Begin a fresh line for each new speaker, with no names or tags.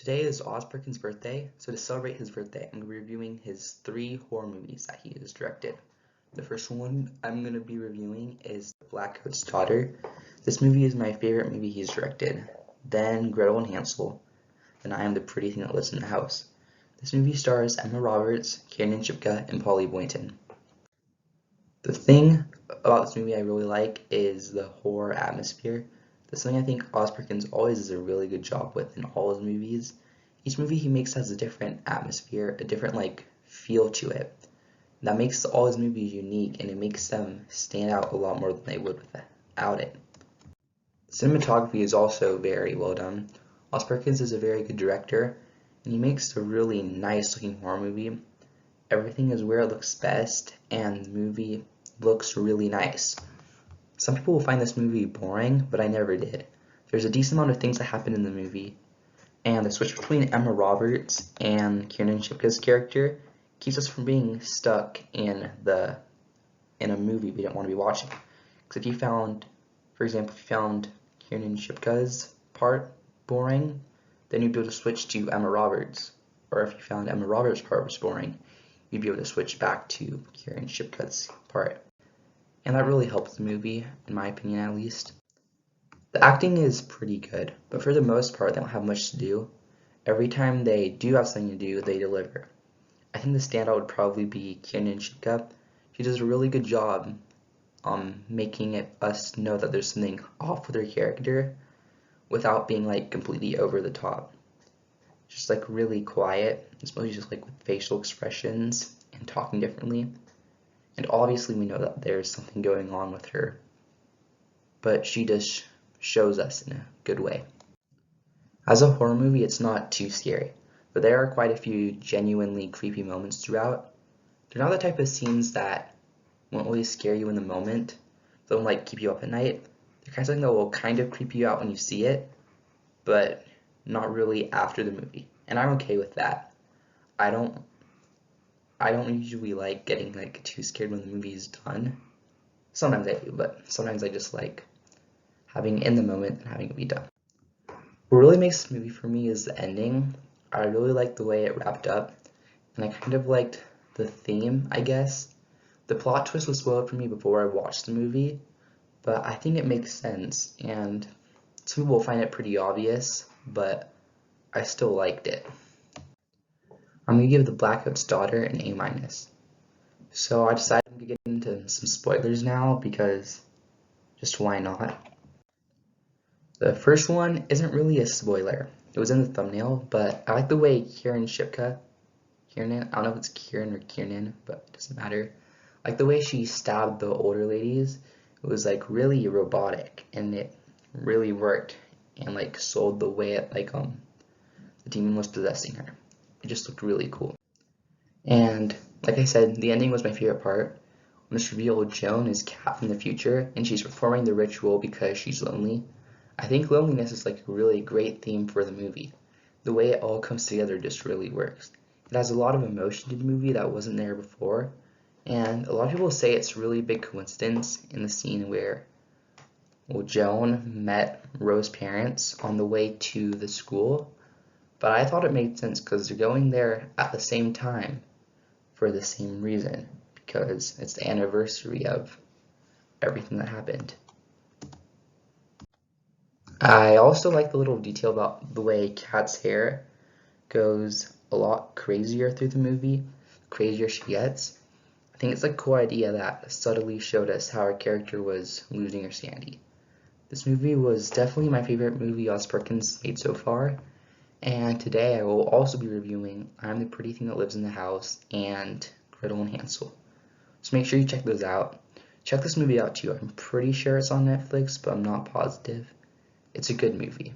Today is Osperkin's birthday, so to celebrate his birthday, I'm going to be reviewing his 3 horror movies that he has directed. The first one I'm going to be reviewing is Blackcoat's Daughter. This movie is my favorite movie he's directed. Then Gretel and Hansel. Then I Am the Pretty Thing That Lives in the House. This movie stars Emma Roberts, Kiernan Shipka, and Polly Boynton. The thing about this movie I really like is the horror atmosphere. That's something I think Osperkins always does a really good job with in all his movies. Each movie he makes has a different atmosphere, a different feel to it. That makes all his movies unique, and it makes them stand out a lot more than they would without it. Cinematography is also very well done. Osperkins is a very good director, and he makes a really nice looking horror movie. Everything is where it looks best, and the movie looks really nice. Some people will find this movie boring, but I never did. There's a decent amount of things that happen in the movie, and the switch between Emma Roberts and Kiernan Shipka's character keeps us from being stuck in a movie we don't want to be watching. Because if you found, for example, if you found Kiernan Shipka's part boring, then you'd be able to switch to Emma Roberts. Or if you found Emma Roberts' part was boring, you'd be able to switch back to Kiernan Shipka's part. And that really helps the movie, in my opinion at least. The acting is pretty good, but for the most part they don't have much to do. Every time they do have something to do, they deliver. I think the standout would probably be Kiernan Shipka. She does a really good job making us know that there's something off with her character without being completely over the top. Just really quiet. It's mostly just with facial expressions and talking differently. And obviously we know that there's something going on with her, but she just shows us in a good way. As a horror movie, it's not too scary, but there are quite a few genuinely creepy moments throughout. They're not the type of scenes that won't really scare you in the moment. They won't keep you up at night. They're kind of something that will kind of creep you out when you see it, but not really after the movie. And I'm okay with that. I don't usually like getting too scared when the movie is done. Sometimes I do, but sometimes I just like having it in the moment and having it be done. What really makes this movie for me is the ending. I really liked the way it wrapped up, and I kind of liked the theme, I guess. The plot twist was spoiled for me before I watched the movie, but I think it makes sense, and some people will find it pretty obvious, but I still liked it. I'm going to give the Blackcoat's Daughter an A-. So I decided to get into some spoilers now because just why not? The first one isn't really a spoiler. It was in the thumbnail, but I like the way Kiernan, I don't know if it's Kieran or Kiernan, but it doesn't matter. I like the way she stabbed the older ladies. It was really robotic, and it really worked, and sold the way it the demon was possessing her. It just looked really cool. And like I said, the ending was my favorite part. When it's revealed Joan is Kat from the future, and she's performing the ritual because she's lonely. I think loneliness is a really great theme for the movie. The way it all comes together just really works. It has a lot of emotion to the movie that wasn't there before, and a lot of people say it's really big coincidence in the scene where Joan met Rose's parents on the way to the school, but I thought it made sense because they're going there at the same time for the same reason, because it's the anniversary of everything that happened. I also like the little detail about the way Kat's hair goes a lot crazier through the movie, the crazier she gets. I think it's a cool idea that subtly showed us how her character was losing her sanity. This movie was definitely my favorite movie Osperkins made so far, and today I will also be reviewing I Am the Pretty Thing That Lives in the House and Gretel and Hansel. So make sure you check those out. Check this movie out too. I'm pretty sure it's on Netflix, but I'm not positive. It's a good movie.